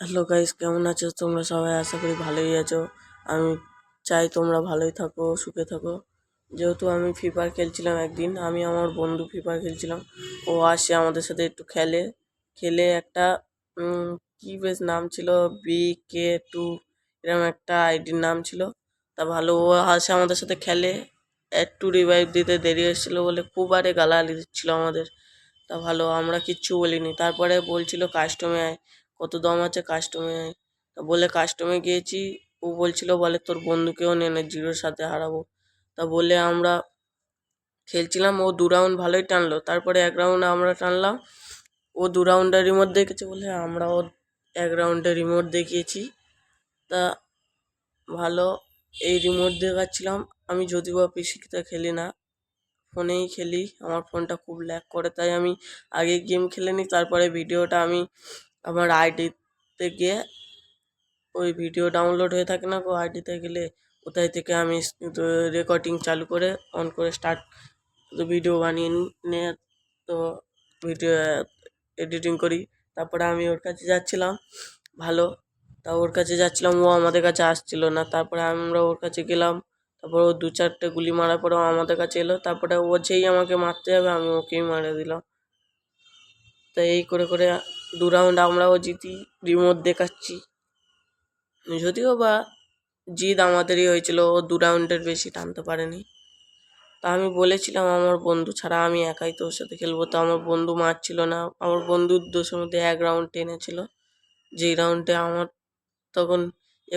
Hello guys, কেমন আছো তোমরা সবাই? আশা করি ভালোই আছো। আমি চাই তোমরা ভালোই থাকো, সুখে থাকো। যেহেতু আমি ফ্রি ফায়ার খেলছিলাম, একদিন আমি আমার বন্ধু ফ্রি ফায়ার খেলছিলাম, ও আসে আমাদের সাথে একটু খেলে একটা কি বেশ নাম ছিল, BK2 এরকম একটা আইডির নাম ছিল। তা ভালো, ও আসে আমাদের সাথে খেলে, একটু রিভাইভ দিতে দেরি হয়েছিল বলে খুব আরে গালাগালি দিচ্ছিল আমাদের। তা ভালো, আমরা কিচ্ছু বলিনি। তারপরে বলছিল কাস্টমে আয়, কত দাম আছে কাস্টমে আয়। তা বলে কাস্টমে গিয়েছি। ও বলছিল বলে তোর বন্ধুকেও নে না, জিরোর সাথে হারাবো। তা বলে আমরা খেলছিলাম, ও 2 রাউন্ড ভালোই টানলো। তারপরে 1 রাউন্ড আমরা টানলাম, ও 2 রাউন্ডের রিমোট দেখেছে বলে আমরাও 1 রাউন্ডের রিমোট দেখিয়েছি। তা ভালো, এই রিমোট দেখাচ্ছিলাম। আমি যদিও বা পিসিতে খেলি না, ফোনেই খেলি। আমার ফোনটা খুব ল্যাগ করে, তাই আমি আগে গেম খেলে নিই, তারপরে ভিডিওটা আমি আমার আইডিতে গিয়ে, ওই ভিডিও ডাউনলোড হয়ে থাকে না গো আইডিতে গেলে, কোথায় থেকে আমি রেকর্ডিং চালু করে অন করে স্টার্ট ভিডিও বানিয়ে নিয়ে তো ভিডিও এডিটিং করি। তারপরে আমি ওর কাছে যাচ্ছিলাম ভালো, তা ওর কাছে যাচ্ছিলাম, ও আমাদের কাছে আসছিল না। তারপরে আমরা ওর কাছে গেলাম, তারপর ও 2-4টে গুলি মারার পরে ও আমাদের কাছে এলো। তারপরে ও যেই আমাকে মারতে যাবে আমি ওকেই মারে দিলাম। তো এই করে করে 2 রাউন্ড আমরাও জিতি, রিমোট দেখাচ্ছি। যদিও বা জিত আমাদেরই হয়েছিল, ও 2 রাউন্ডের বেশি টানতে পারেনি। তা আমি বলেছিলাম আমার বন্ধু ছাড়া আমি একাই তোর সাথে খেলবো, তো আমার বন্ধু মারছিল না। আমার বন্ধুর দোষের মধ্যে 1 রাউন্ড টেনেছিল, যেই রাউন্ডে আমার তখন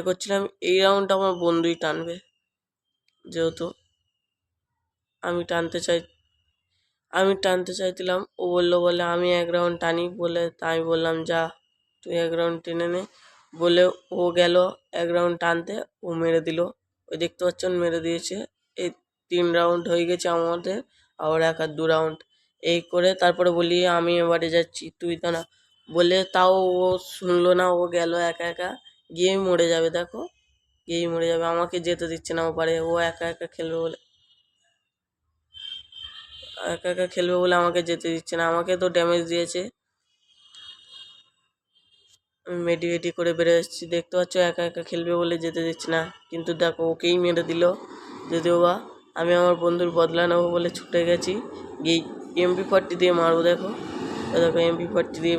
করছিলাম এই রাউন্ডটা আমার বন্ধুই টানবে। যেহেতু আমি টানতে চাই আমি টানতে চাইছিলাম, ও বললো বলে আমি 1 রাউন্ড টানি বলে, তা আমি বললাম যা তুই 1 রাউন্ড টেনে নে বলে, ও গেল 1 রাউন্ড টানতে, ও মেরে দিল। ওই দেখতে পাচ্ছেন মেরে দিয়েছে। এই 3 রাউন্ড হয়ে গেছে আমাদের, আর 2 রাউন্ড এই করে। তারপরে বলি আমি এবারে যাচ্ছি, তুই তো না বলে, তাও ও শুনলো না, ও গেল একা একা, গিয়েই মরে যাবে। দেখো, গিয়েই মরে যাবে, আমাকে যেতে দিচ্ছে না। ও পারে, ও একা একা খেলবে বলে আমাকে যেতে দিচ্ছে না। আমাকে তো ড্যামেজ দিয়েছে, আমি মেডি করে বেড়ে এসেছি। দেখতে পাচ্ছ, একা একা খেলবে বলে যেতে দিচ্ছে না, কিন্তু দেখো ওকেই মেরে দিল। যদিও বা আমি আমার বন্ধুর বদলা নেবো বলে ছুটে গেছি, গিয়ে MP40 দিয়ে মারবো। দেখো দেখো MP40 দিয়ে